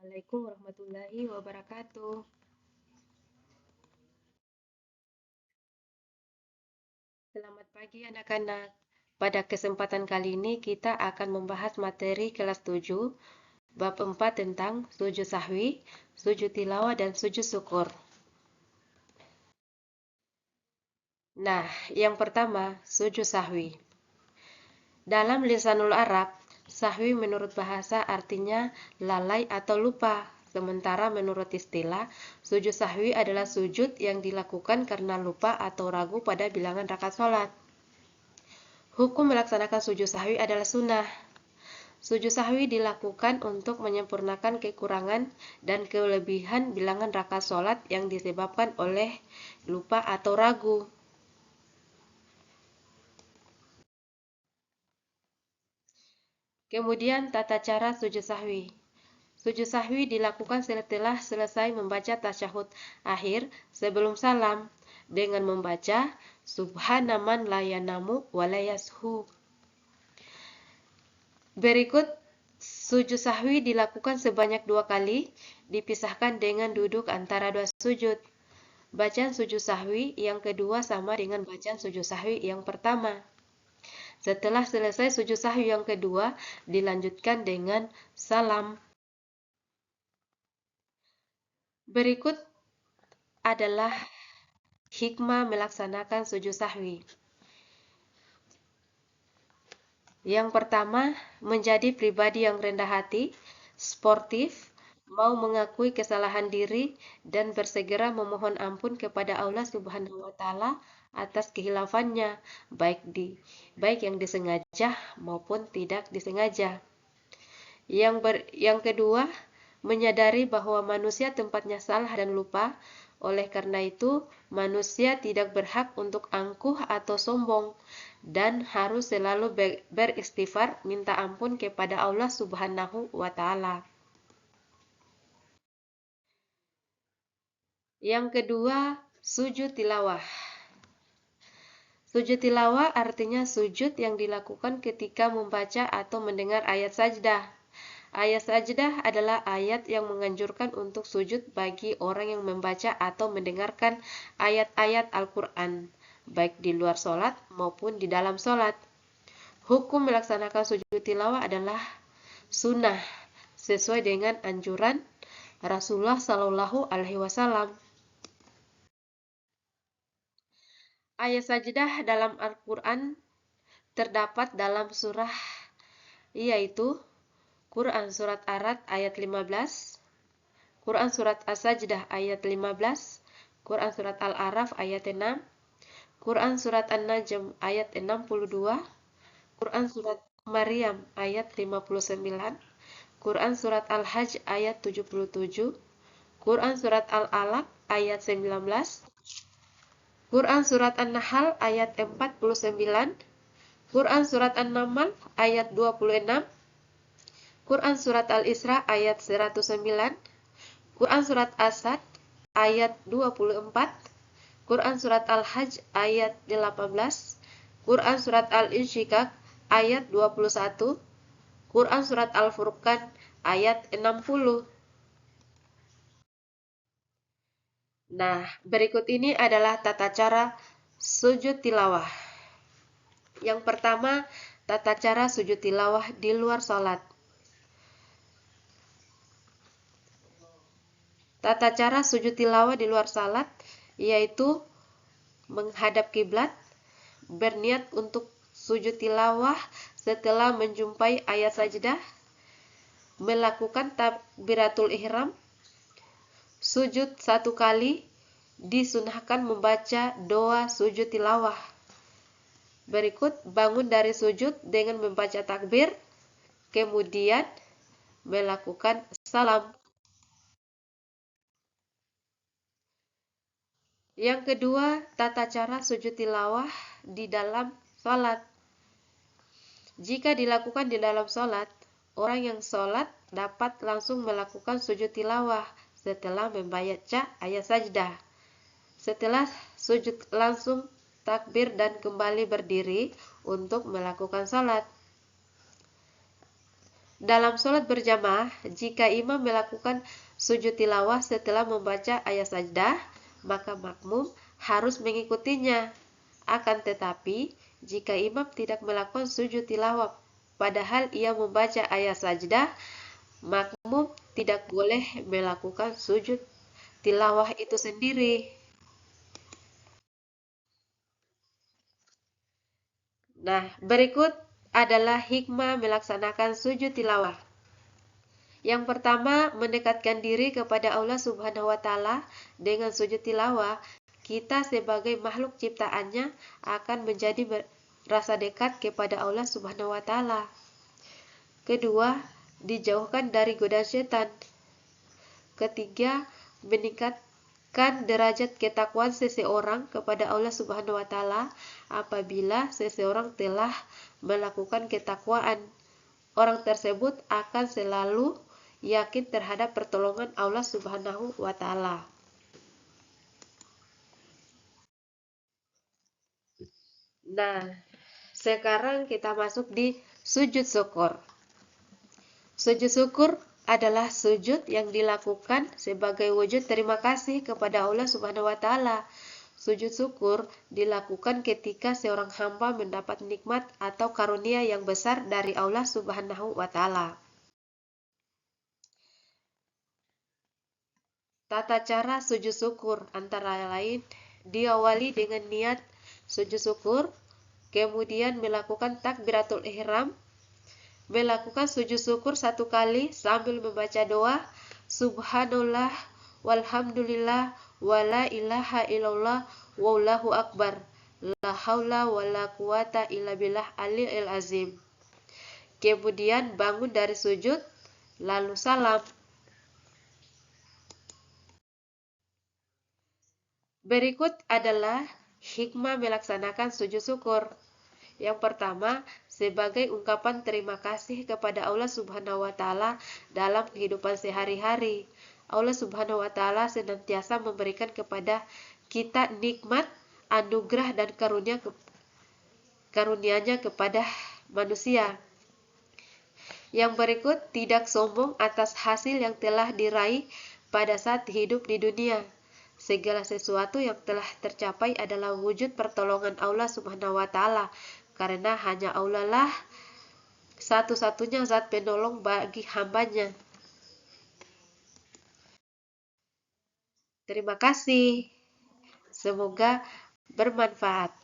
Assalamualaikum warahmatullahi wabarakatuh. Selamat pagi anak-anak. Pada kesempatan kali ini kita akan membahas materi kelas 7, bab 4 tentang sujud sahwi, sujud tilawah, dan sujud syukur. Nah, yang pertama, sujud sahwi. Dalam lisanul Arab, sahwi menurut bahasa artinya lalai atau lupa. Sementara menurut istilah, sujud sahwi adalah sujud yang dilakukan karena lupa atau ragu pada bilangan rakaat sholat. Hukum melaksanakan sujud sahwi adalah sunnah. Sujud sahwi dilakukan untuk menyempurnakan kekurangan dan kelebihan bilangan rakaat sholat yang disebabkan oleh lupa atau ragu. Kemudian tata cara sujud sahwi. Sujud sahwi dilakukan setelah selesai membaca tasyahud akhir sebelum salam dengan membaca Subhana man la yanamu wa la yashu. Berikut sujud sahwi dilakukan sebanyak 2 kali, dipisahkan dengan duduk antara 2 sujud. Bacaan sujud sahwi yang kedua sama dengan bacaan sujud sahwi yang pertama. Setelah selesai sujud sahwi yang kedua, dilanjutkan dengan salam. Berikut adalah hikmah melaksanakan sujud sahwi. Yang pertama, menjadi pribadi yang rendah hati, sportif, mau mengakui kesalahan diri, dan bersegera memohon ampun kepada Allah Subhanahu wa Ta'ala atas kehilafannya, baik yang disengaja maupun tidak disengaja. Yang kedua, menyadari bahwa manusia tempatnya salah dan lupa. Oleh karena itu, manusia tidak berhak untuk angkuh atau sombong dan harus selalu beristighfar, minta ampun kepada Allah Subhanahu wa Ta'ala. Yang kedua, sujud tilawah. Sujud tilawah artinya sujud yang dilakukan ketika membaca atau mendengar ayat sajdah. Ayat sajdah adalah ayat yang menganjurkan untuk sujud bagi orang yang membaca atau mendengarkan ayat-ayat Al-Quran, baik di luar sholat maupun di dalam sholat. Hukum melaksanakan sujud tilawah adalah sunnah, sesuai dengan anjuran Rasulullah Shallallahu Alaihi Wasallam. Ayat sajdah dalam Al-Quran terdapat dalam surah, yaitu Quran Surat Ar-Ra'd ayat 15, Quran Surat As-Sajdah ayat 15, Quran Surat Al-A'raf ayat 6, Quran Surat An-Najm ayat 62, Quran Surat Maryam ayat 59, Quran Surat Al-Hajj ayat 77, Quran Surat Al-Alaq ayat 19, Quran Surat An-Nahl ayat 49, Quran Surat An-Naml ayat 26, Quran Surat Al-Isra ayat 109, Quran Surat As-Sad ayat 24, Quran Surat Al-Hajj ayat 18, Quran Surat Al-Insyiqaq ayat 21, Quran Surat Al-Furqan ayat 60. Nah, berikut ini adalah tata cara sujud tilawah. Yang pertama, tata cara sujud tilawah di luar sholat. Tata cara sujud tilawah di luar salat yaitu menghadap kiblat, berniat untuk sujud tilawah setelah menjumpai ayat sajdah, melakukan takbiratul ihram, sujud 1 kali, disunahkan membaca doa sujud tilawah. Berikut bangun dari sujud dengan membaca takbir, kemudian melakukan salam. Yang kedua, tata cara sujud tilawah di dalam sholat. Jika dilakukan di dalam sholat, orang yang sholat dapat langsung melakukan sujud tilawah setelah membaca ayat sajdah. Setelah sujud langsung takbir dan kembali berdiri untuk melakukan sholat. Dalam sholat berjamaah, jika imam melakukan sujud tilawah setelah membaca ayat sajdah, maka makmum harus mengikutinya. Akan tetapi, jika imam tidak melakukan sujud tilawah padahal ia membaca ayat sajdah, makmum tidak boleh melakukan sujud tilawah itu sendiri. Nah, berikut adalah hikmah melaksanakan sujud tilawah. Yang pertama, mendekatkan diri kepada Allah Subhanahu wa taala dengan sujud tilawah. Kita sebagai makhluk ciptaannya akan menjadi rasa dekat kepada Allah Subhanahu wa taala. Kedua, dijauhkan dari godaan setan. Ketiga, meningkatkan derajat ketakwaan seseorang kepada Allah Subhanahu wa taala apabila seseorang telah melakukan ketakwaan. Orang tersebut akan selalu yakin terhadap pertolongan Allah Subhanahu wa taala. Nah, sekarang kita masuk di sujud syukur. Sujud syukur adalah sujud yang dilakukan sebagai wujud terima kasih kepada Allah Subhanahu wa taala. Sujud syukur dilakukan ketika seorang hamba mendapat nikmat atau karunia yang besar dari Allah Subhanahu wa taala. Tata cara sujud syukur antara lain diawali dengan niat sujud syukur, kemudian melakukan takbiratul ihram, melakukan sujud syukur 1 kali sambil membaca doa Subhanallah walhamdulillah wala ilaha illallah wallahu akbar la haula wala quwata illa billah aliyil azim. Kemudian bangun dari sujud lalu salam. Berikut adalah hikmah melaksanakan sujud syukur. Yang pertama, sebagai ungkapan terima kasih kepada Allah Subhanahu wa taala dalam kehidupan sehari-hari. Allah Subhanahu wa taala senantiasa memberikan kepada kita nikmat, anugerah dan karunia-Nya kepada manusia. Yang berikut, tidak sombong atas hasil yang telah diraih pada saat hidup di dunia. Segala sesuatu yang telah tercapai adalah wujud pertolongan Allah Subhanahu wa taala, karena hanya Allah lah satu-satunya zat penolong bagi hambanya. Terima kasih. Semoga bermanfaat.